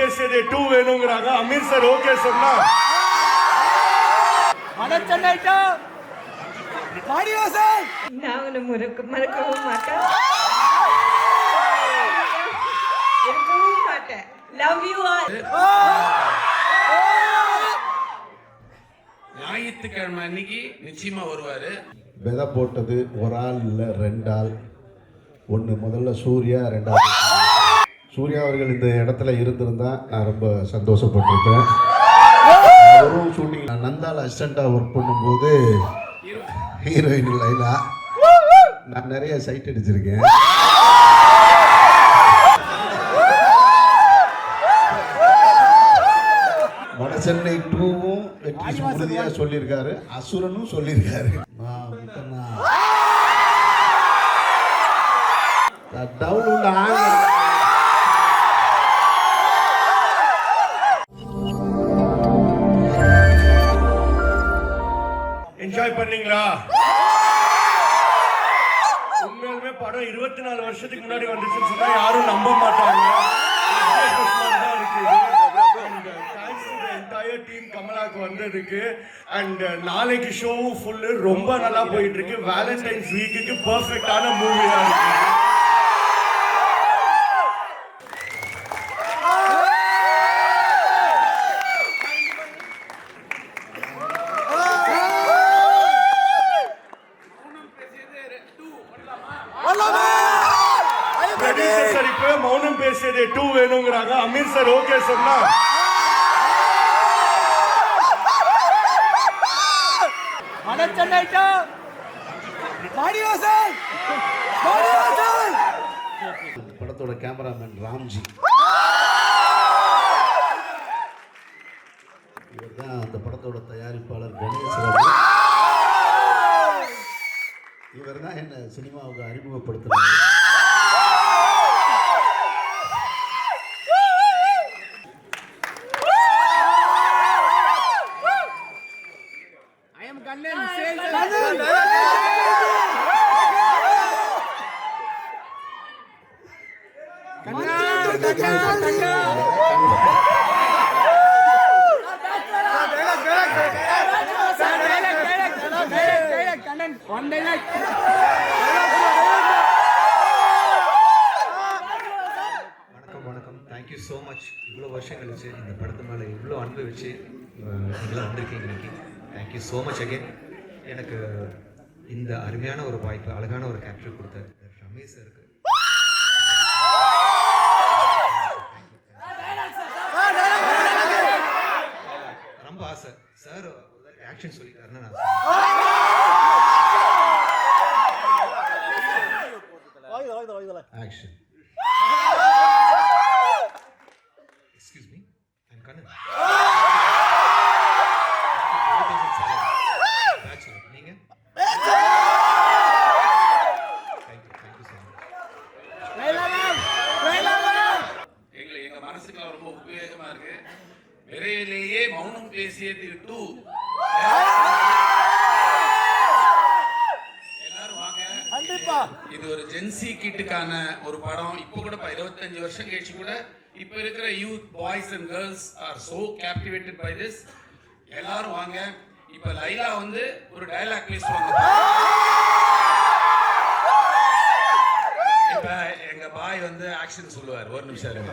பேசியது 2 வேணுங்கிறாங்க. Amir sir okay சொன்னா நான் மறக்கவும் மாட்டேன், இருக்கவும் மாட்டேன். Love you all. ஞாயிற்றுக்கிழமை அன்னைக்கு நிச்சயமா வருவாரு. விதை போட்டது ஒரு ஆள் இல்லை 2 ஆள். ஒன்று முதல்ல சூர்யா, 2வது சூர்யா அவர்கள் இந்த இடத்துல இருந்திருந்தா நான் ரொம்ப சந்தோஷப்பட்டிருப்பேன். அவரும் ஷூட்டிங் நந்தால் அசிஸ்டண்ட்டாக ஒர்க் பண்ணும்போது ஹீரோயின் லைலா நான் நிறைய சைட் அடிச்சிருக்கேன். வடசென்னை 2வும் வெற்றி உறுதியாக சொல்லியிருக்காரு, அசுரனும் சொல்லியிருக்காரு. என்ஜாய் பண்ணீங்களா? உண்மையாலுமே படம் 24 வருஷத்துக்கு முன்னாடி வந்துச்சுன்னு சொன்னா யாரும் நம்ப மாட்டாங்க. டீம் கமலாக்கு வந்ததுக்கு அண்ட் நாளைக்கு ஷோவும் ஃபுல்லு ரொம்ப நல்லா போயிட்டு இருக்கு. வேலண்டைன்ஸ் வீக்குக்கு பர்ஃபெக்டான மூவியா இருக்கு. சார் இப்போ மௌனம் பேசியது 2 வேணுங்கிறாங்க. அமீர் சார் ஓகே சொன்னா படத்தோட கேமராமேன் ராம்ஜி, இவர் தான் அந்த படத்தோட தயாரிப்பாளர் கணேசன். இவர் தான் என்ன சினிமாவுக்கு அறிமுகப்படுத்துறாரு. வணக்கம். Thank you so much. இவ்வளோ வருஷம் கழிச்சு இந்த படத்து மேலே இவ்வளோ அன்பு வச்சு நீங்களாம் வந்திருக்கீங்க இன்னைக்கு. Thank you so much again. எனக்கு இந்த அருமையான ஒரு வாய்ப்பு, அழகான ஒரு கேப்சர் கொடுத்த ரமேஷ் சாருக்கு ரொம்ப ஆசை. சார் ஆக்ஷன் சொல்லிட்டாருன்னா நான் action. Excuse me, I'm Kannan. நீங்க எங்க மனசுக்கு ரொம்ப உத்வேகமா இருக்கு. விரைவிலேயே மௌனம் பேசியது 2 எல்லாரும் வாங்க. கண்டிப்பா இது ஒரு ஜென்சி கிட்டுக்கான ஒரு படம். இப்போ கூட 25 வருஷம் கழிச்சு கூட இப்ப இருக்கிற youth boys and girls are so captivated by this. எல்லாரும் வாங்க. இப்ப லைலா வந்து ஒரு டயலாக் பேசுவாங்க. இப்ப எங்க பாய் வந்து ஆக்ஷன் சொல்லுவார். ஒரு நிமிஷம் இருங்க.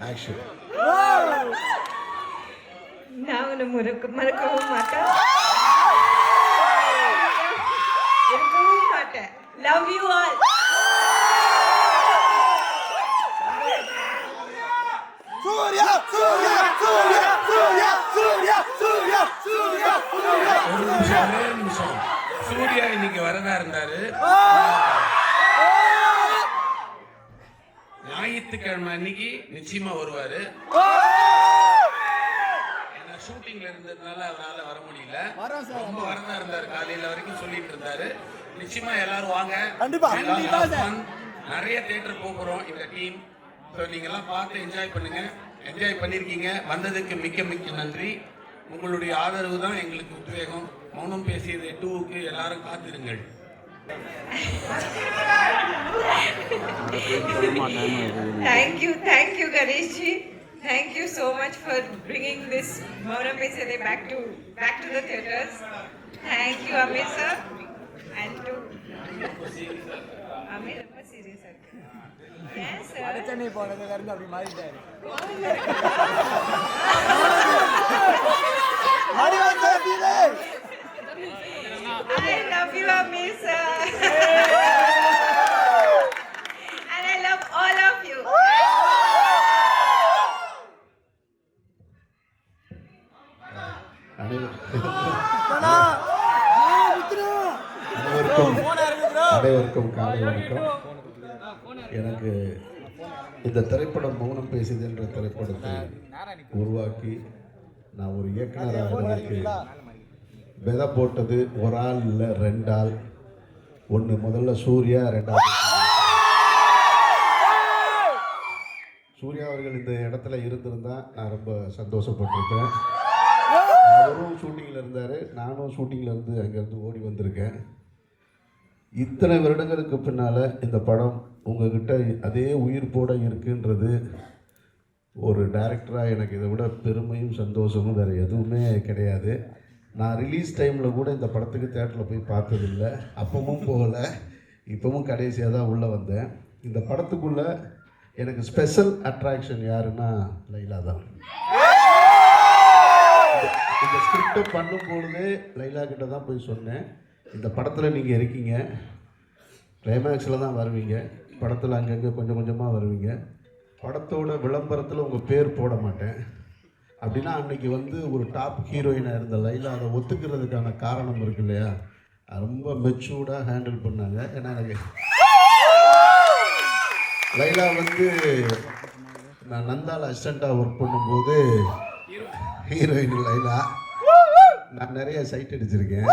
ஆக்ஷன். நான் மறக்கவும் மாட்டேன், இருக்கவும் மாட்டேன். Love you all. Surya Surya Surya Surya Surya Surya Surya ஒரு நிமிஷம். சூர்யா இன்னைக்கு வரதா இருந்தாரு. ஞாயிற்றுக்கிழமை அன்னைக்கு நிச்சயமா வருவாரு. ஷூட்டிங்ல இருந்ததுனால அவரால வர முடியல. ரொம்ப வரதா இருந்தாரு. காலையில வரைக்கும் சொல்லிட்டு இருந்தாரு. நிச்சயமா எல்லாரும் வாங்க. நிறைய தியேட்டர் போகிறோம் இந்த டீம். நீங்க எல்லாம் பார்த்து என்ஜாய் பண்ணுங்க. என்ஜாய் பண்ணிருக்கீங்க. வந்ததுக்கு மிக்க மிக்க நன்றி. உங்களுடைய ஆதரவு தான் எங்களுக்கு உத்வேகம். மௌனம் பேசியது 2க்கு எல்லாரும் காத்திருங்கள். Thank you, Ganeshji. Thank you so much for bringing this Maunam Pe Sade back to the theaters. Thank you, Amir sir, and to Amir, ரொம்ப serious sir. Yes sir. Chennai போனதுல இருந்து அப்படி மாறிட்டாரு. I love you, Amir sir. And I love all of you. அனைவருக்கும் காலை வணக்கம். எனக்கு இந்த திரைப்படம் மௌனம் பேசுது என்ற திரைப்படத்தை உருவாக்கி நான் ஒரு இயக்குனராக எனக்கு விதை போட்டது ஒரு ஆள் இல்லை, ரெண்டு ஆள். ஒன்று முதல்ல சூர்யா, ரெண்டாவது சூர்யா அவர்கள் இந்த இடத்துல இருந்திருந்தா நான் ரொம்ப சந்தோஷப்பட்டிருப்பேன். அவரும் ஷூட்டிங்கில் இருந்தார், நானும் ஷூட்டிங்கில் இருந்து அங்கேருந்து ஓடி வந்திருக்கேன். இத்தனை வருடங்களுக்கு பின்னால் இந்த படம் உங்ககிட்ட அதே உயிர்ப்போடு இருக்குன்றது ஒரு டைரக்டராக எனக்கு இதை விட பெருமையும் சந்தோஷமும் வேறு எதுவுமே கிடையாது. நான் ரிலீஸ் டைமில் கூட இந்த படத்துக்கு தேட்டரில் போய் பார்த்ததில்லை, அப்பவும் போகலை, இப்போவும் கடைசியாக தான் உள்ளே வந்தேன். இந்த படத்துக்குள்ளே எனக்கு ஸ்பெஷல் அட்ராக்ஷன் யாருன்னா லைலா தான். இந்த ஸ்கிரிப்டை பண்ணும்பொழுதே லைலா கிட்ட தான் போய் சொன்னேன், இந்த படத்தில் நீங்கள் இருக்கீங்க, கிளைமேக்ஸில் தான் வருவீங்க, படத்தில் அங்கங்கே கொஞ்சம் கொஞ்சமாக வருவீங்க, படத்தோட விளம்பரத்தில் உங்கள் பேர் போட மாட்டேன் அப்படின்னா அன்றைக்கி வந்து ஒரு டாப் ஹீரோயினாக இருந்த லைலா அதை ஒத்துக்கிறதுக்கான காரணம் இருக்கு இல்லையா, ரொம்ப மெச்சூர்டாக ஹேண்டில் பண்ணாங்க. ஏன்னா எனக்கு லைலா வந்து நான் நந்தாவில் அசிஸ்டண்ட்டாக ஒர்க் பண்ணும்போது ஹீரோயின் லைலா நான் நிறைய சைட் அடிச்சிருக்கேன்.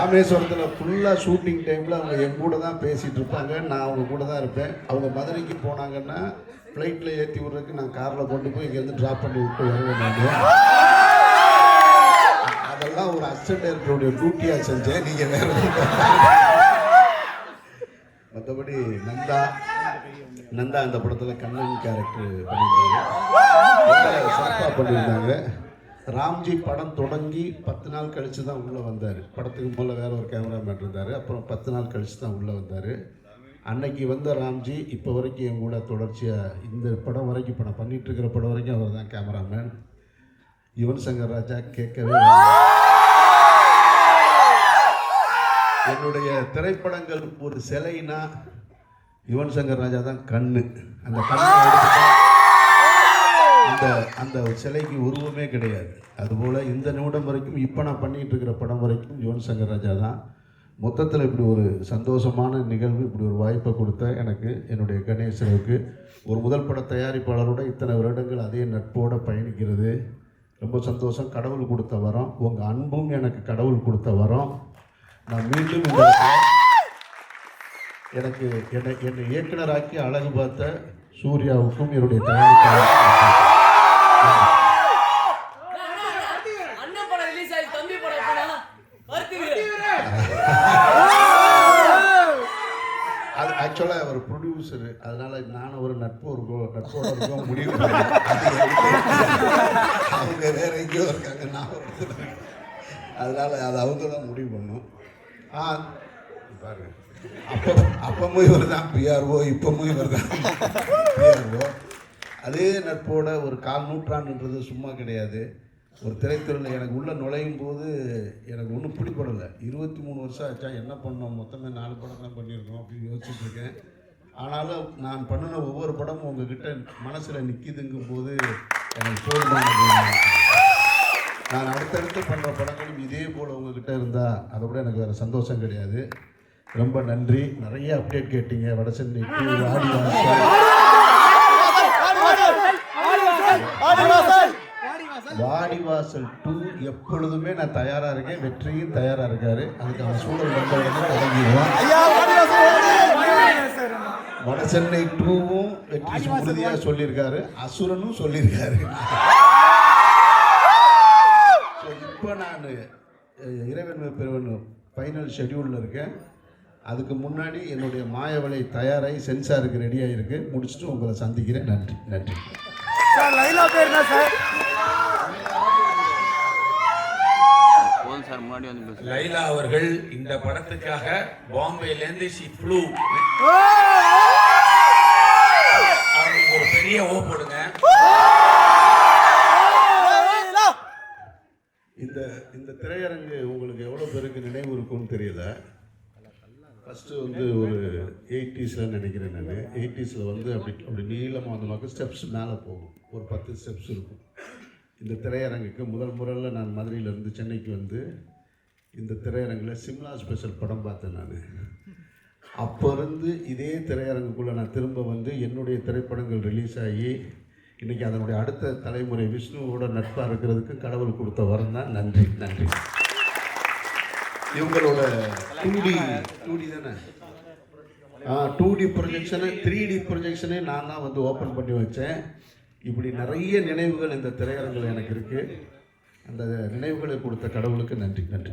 ராமேஸ்வரத்தில் ஃபுல்லாக ஷூட்டிங் டைமில் அவங்க என் கூட தான் பேசிகிட்டு இருப்பாங்க, நான் அவங்க கூட தான் இருப்பேன். அவங்க மதுரைக்கு போனாங்கன்னா ஃப்ளைட்டில் ஏற்றி விட்றதுக்கு நான் காரில் கொண்டு போய் இங்கேருந்து ட்ராப் பண்ணி விட்டு வருவேன். நான் அதெல்லாம் ஒரு அசிஸ்டன்ட் டைரக்டருடைய டியூட்டியாக செஞ்சேன். நீங்கள் வேறு மற்றபடி நந்தா இந்த படத்தில் கண்ணன் கேரக்டர் பண்ணியிருந்தாங்க, சிறப்பாக பண்ணியிருந்தாங்க. ராம்ஜி படம் தொடங்கி 10 நாள் கழித்து தான் உள்ளே வந்தார். படத்துக்கு முதல்ல வேறு ஒரு கேமராமேன் இருந்தார், அப்புறம் 10 நாள் கழித்து தான் உள்ளே வந்தார். அன்னைக்கு வந்த ராம்ஜி இப்போ வரைக்கும் என் கூட தொடர்ச்சியாக இந்த படம் வரைக்கும், இப்போ நான் பண்ணிகிட்ருக்கிற படம் வரைக்கும் அவர் தான் கேமராமேன். யுவன் சங்கர் ராஜா கேட்கவே என்னுடைய திரைப்படங்கள் ஒரு சிலைனா யுவன் சங்கர் ராஜா தான் கண்ணு. அந்த கண்ணை அந்த சிலைக்கு உருவமே கிடையாது. அதுபோல் இந்த நிமிடம் வரைக்கும் இப்போ நான் பண்ணிகிட்டு இருக்கிற படம் வரைக்கும் யுவன் சங்கர் ராஜா தான். மொத்தத்தில் இப்படி ஒரு சந்தோஷமான நிகழ்வு, இப்படி ஒரு வாய்ப்பை கொடுத்த எனக்கு, என்னுடைய கணேசனுக்கு, ஒரு முதல் பட தயாரிப்பாளரோட இத்தனை வருடங்கள் அதே நட்போடு பயணிக்கிறது ரொம்ப சந்தோஷம். கடவுள் கொடுத்த வரம், உங்கள் அன்பும் எனக்கு கடவுள் கொடுத்த வரம். நான் மீண்டும் இந்த எனக்கு என்னை இயக்குனராக்கி அழகு பார்த்த சூர்யாவுக்கும் என்னுடைய தயாரிப்பாளர் அது ஆக்சுவலாக அவர் ப்ரொடியூசரு, அதனால் நான் ஒரு நட்போட இருக்கோம் முடிவு. அவங்க வேற எங்கேயோ இருக்காங்க, நான் அதனால் அது அவங்க தான் முடிவு பண்ணும். பாருங்க, அப்பவும் இவர் தான் பிஆர்ஓ, இப்பவும் இவர் தான் பிஆர்ஓ. அதே நட்போட ஒரு 4 நூற்றாண்டுன்றது சும்மா கிடையாது. ஒரு திரைத்துறையில் எனக்கு உள்ளே நுழையும் போது எனக்கு ஒன்றும் பிடிப்படலை. 23 வருஷம் ஆச்சா, என்ன பண்ணோம், மொத்தமே 4 படம் தான் பண்ணியிருக்கோம் அப்படின்னு யோசிச்சுட்டு இருக்கேன். ஆனாலும் நான் பண்ணின ஒவ்வொரு படமும் உங்ககிட்ட மனசில் நிற்கிதுங்கும் போது எனக்கு போதுமானது. நான் அடுத்தடுத்து பண்ணுற படங்களும் இதே போல் உங்ககிட்ட இருந்தால் அதை விட எனக்கு வேறு சந்தோஷம் கிடையாது. ரொம்ப நன்றி. நிறைய அப்டேட் கேட்டீங்க. வடசென்னை வாடிவாசல் 2 எப்பொழுதுமே நான் தயாராக இருக்கேன். வெற்றியும் தயாராக இருக்காரு. அதுக்கான சூழல் வந்த உடனே தொடங்கிடுவோம். வடசென்னை 2வும் வெற்றி உறுதியாக சொல்லியிருக்காரு. அசுரனும் சொல்லியிருக்காரு. இப்போ நான் இறைவன் பெருவன் ஃபைனல் ஷெட்யூலில் இருக்கேன். அதுக்கு முன்னாடி என்னுடைய மாயவலை தயாராகி சென்சாருக்கு ரெடியாக இருக்கு. முடிச்சுட்டு உங்களை சந்திக்கிறேன். நன்றி நன்றி. சார் லைலா பேர் என்ன சார்? லைலா அவர்கள் இந்த படத்துக்காக பாம்பேலேருந்து ஷி ஃப்ளூ. அவங்களுக்கு ஒரு பெரிய ஓ போடுங்க. இந்த திரையரங்கு உங்களுக்கு எவ்வளோ பேருக்கு நினைவு இருக்கும்னு தெரியல. ஃபஸ்ட்டு வந்து ஒரு 80s நினைக்கிறேன் நான். 80s வந்து அப்படி நீளமாக வந்தோம்னாக்க ஸ்டெப்ஸ் மேலே போகும். ஒரு 10 ஸ்டெப்ஸ் இருக்கும். இந்த திரையரங்குக்கு முதல் முறையில் நான் மதுரையிலேருந்து சென்னைக்கு வந்து இந்த திரையரங்கில் சிம்லா ஸ்பெஷல் படம் பார்த்தேன் நான். அப்போ இருந்து இதே திரையரங்குக்குள்ளே நான் திரும்ப வந்து என்னுடைய திரைப்படங்கள் ரிலீஸ் ஆகி இன்றைக்கி அதனுடைய அடுத்த தலைமுறை விஷ்ணுவோட நட்பாக இருக்கிறதுக்கு கடவுள் கொடுத்த வரம் தான். நன்றி நன்றி. இவங்களோட 2D தானே 2D ப்ரொஜெக்ஷனு 3D ப்ரொஜெக்ஷனே நான் தான் வந்து ஓப்பன் பண்ணி வச்சேன். இப்படி நிறைய நினைவுகள் இந்த திரையரங்கில் எனக்கு இருக்குது. அந்த நினைவுகளை கொடுத்த கடவுளுக்கு நன்றி நன்றி.